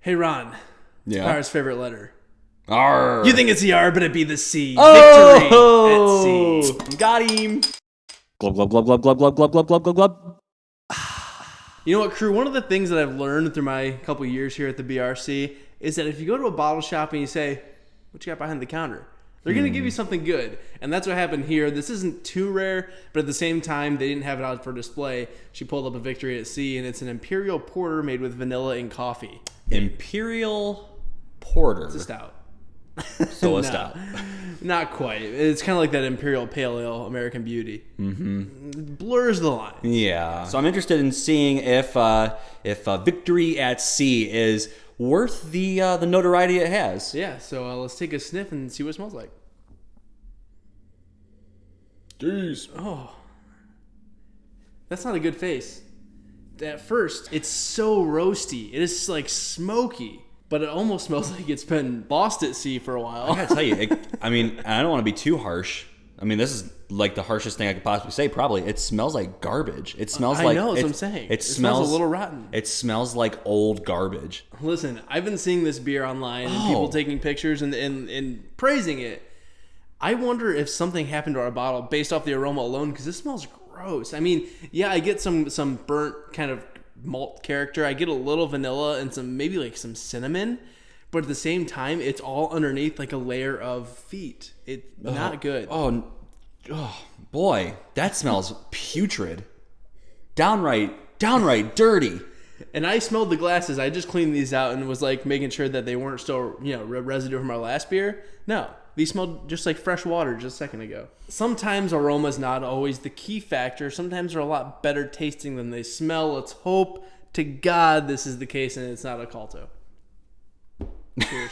Hey, Ron. Yeah. Power's favorite letter. R. You think it's the R, but it be the C. Oh! Victory at C. Got him. Glub, glub, glub, glub, glub, glub, glub, glub, glub, glub, glub. You know what, crew? One of the things that I've learned through my couple years here at the BRC is that if you go to a bottle shop and you say, what you got behind the counter? They're going to give you something good. And that's what happened here. This isn't too rare, but at the same time, they didn't have it out for display. She pulled up a Victory at Sea, and it's an Imperial Porter made with vanilla and coffee. Imperial Porter. It's a stout. So a stout. Not quite. It's kind of like that Imperial Pale Ale, American Beauty. Mm-hmm. Blurs the line. Yeah. So I'm interested in seeing if Victory at Sea is worth the notoriety it has. Yeah, so let's take a sniff and see what it smells like. Jeez. Oh. That's not a good face. At first, it's so roasty. It is like smoky. But it almost smells like it's been lost at sea for a while. I gotta tell you, I don't want to be too harsh. I mean, this is like the harshest thing I could possibly say. Probably, it smells like garbage. It smells like. I know, that's what I'm saying. It smells a little rotten. It smells like old garbage. Listen, I've been seeing this beer online and people taking pictures and praising it. I wonder if something happened to our bottle based off the aroma alone, because this smells gross. I mean, yeah, I get some burnt kind of malt character. I get a little vanilla and maybe like some cinnamon, but at the same time, it's all underneath like a layer of feet. It's not good. Oh boy, that smells putrid. Downright dirty. And I smelled the glasses. I just cleaned these out and was like making sure that they weren't still, residue from our last beer. No, these smelled just like fresh water just a second ago. Sometimes aroma's not always the key factor. Sometimes they're a lot better tasting than they smell. Let's hope to God this is the case and it's not a Calto. Cheers.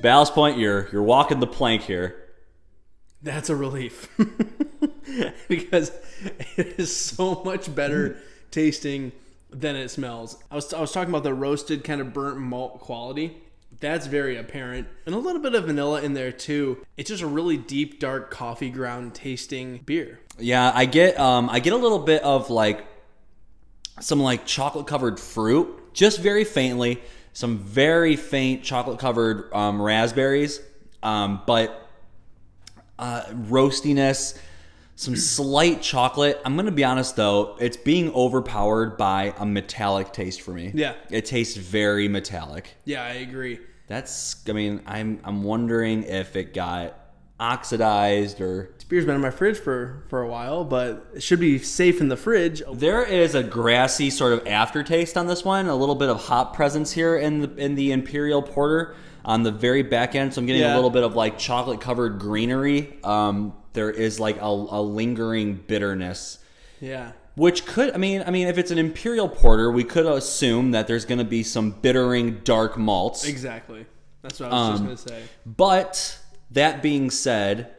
Ballast Point, you're walking the plank here. That's a relief. Because it is so much better tasting than it smells. I was talking about the roasted kind of burnt malt quality. That's very apparent. And a little bit of vanilla in there too. It's just a really deep, dark coffee ground tasting beer. Yeah, I get a little bit of like some like chocolate covered fruit, just very faintly. Some very faint chocolate covered raspberries, but roastiness, some slight chocolate. I'm gonna be honest though, it's being overpowered by a metallic taste for me. Yeah, it tastes very metallic. Yeah, I agree. I'm wondering if it got oxidized or. This beer's been in my fridge for a while, but it should be safe in the fridge. There is a grassy sort of aftertaste on this one, a little bit of hop presence here in the Imperial Porter on the very back end. So I'm getting a little bit of like chocolate covered greenery. There is like a lingering bitterness. Yeah. Which could, if it's an Imperial Porter, we could assume that there's going to be some bittering dark malts. Exactly. That's what I was just going to say. But that being said,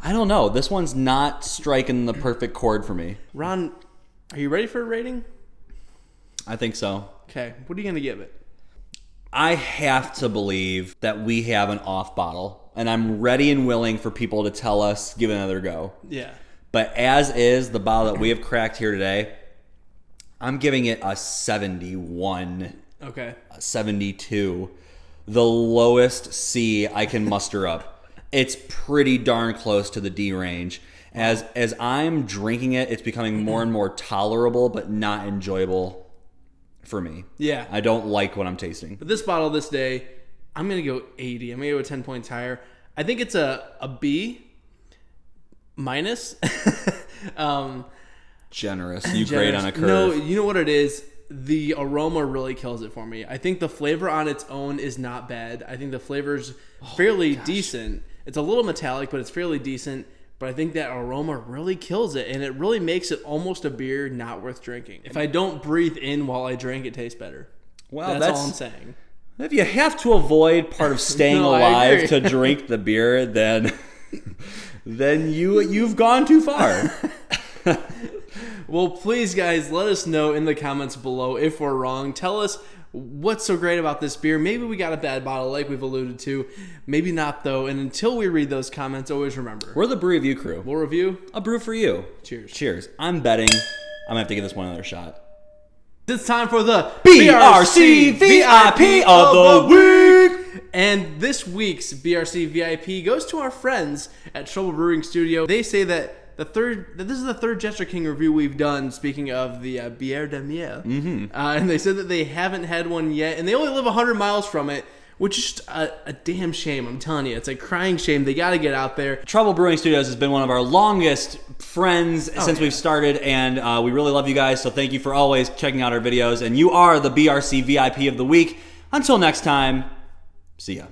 I don't know. This one's not striking the perfect chord for me. Ron, are you ready for a rating? I think so. Okay. What are you going to give it? I have to believe that we have an off bottle, and I'm ready and willing for people to tell us, give it another go. Yeah. But as is the bottle that we have cracked here today, I'm giving it a 71. Okay. A 72. The lowest C I can muster up. It's pretty darn close to the D range. As I'm drinking it, it's becoming more and more tolerable, but not enjoyable for me. Yeah. I don't like what I'm tasting. But this bottle this day, I'm going to go 80. I'm going to go 10 points higher. I think it's a B minus. Generous. You grade on a curve. No, you know what it is? The aroma really kills it for me. I think the flavor on its own is not bad. I think the flavor's fairly decent. It's a little metallic, but it's fairly decent. But I think that aroma really kills it, and it really makes it almost a beer not worth drinking. If I don't breathe in while I drink, it tastes better. Well, that's all I'm saying. If you have to avoid part of staying alive to drink the beer, then you've gone too far. Well, please, guys, let us know in the comments below if we're wrong. Tell us what's so great about this beer. Maybe we got a bad bottle like we've alluded to. Maybe not, though. And until we read those comments, always remember. We're the Brew Review crew. We'll review a brew for you. Cheers. Cheers. I'm betting I'm going to have to give this one another shot. It's time for the BRC VIP of the week. And this week's BRC VIP goes to our friends at Trouble Brewing Studio. They say that this is the third Jester King review we've done, speaking of the Bière de Miel. And they said that they haven't had one yet, and they only live 100 miles from it, which is just a damn shame. I'm telling you, it's a crying shame. They got to get out there. Trouble Brewing Studios has been one of our longest friends since we've started, and we really love you guys, so thank you for always checking out our videos, and you are the BRC VIP of the week. Until next time, see ya.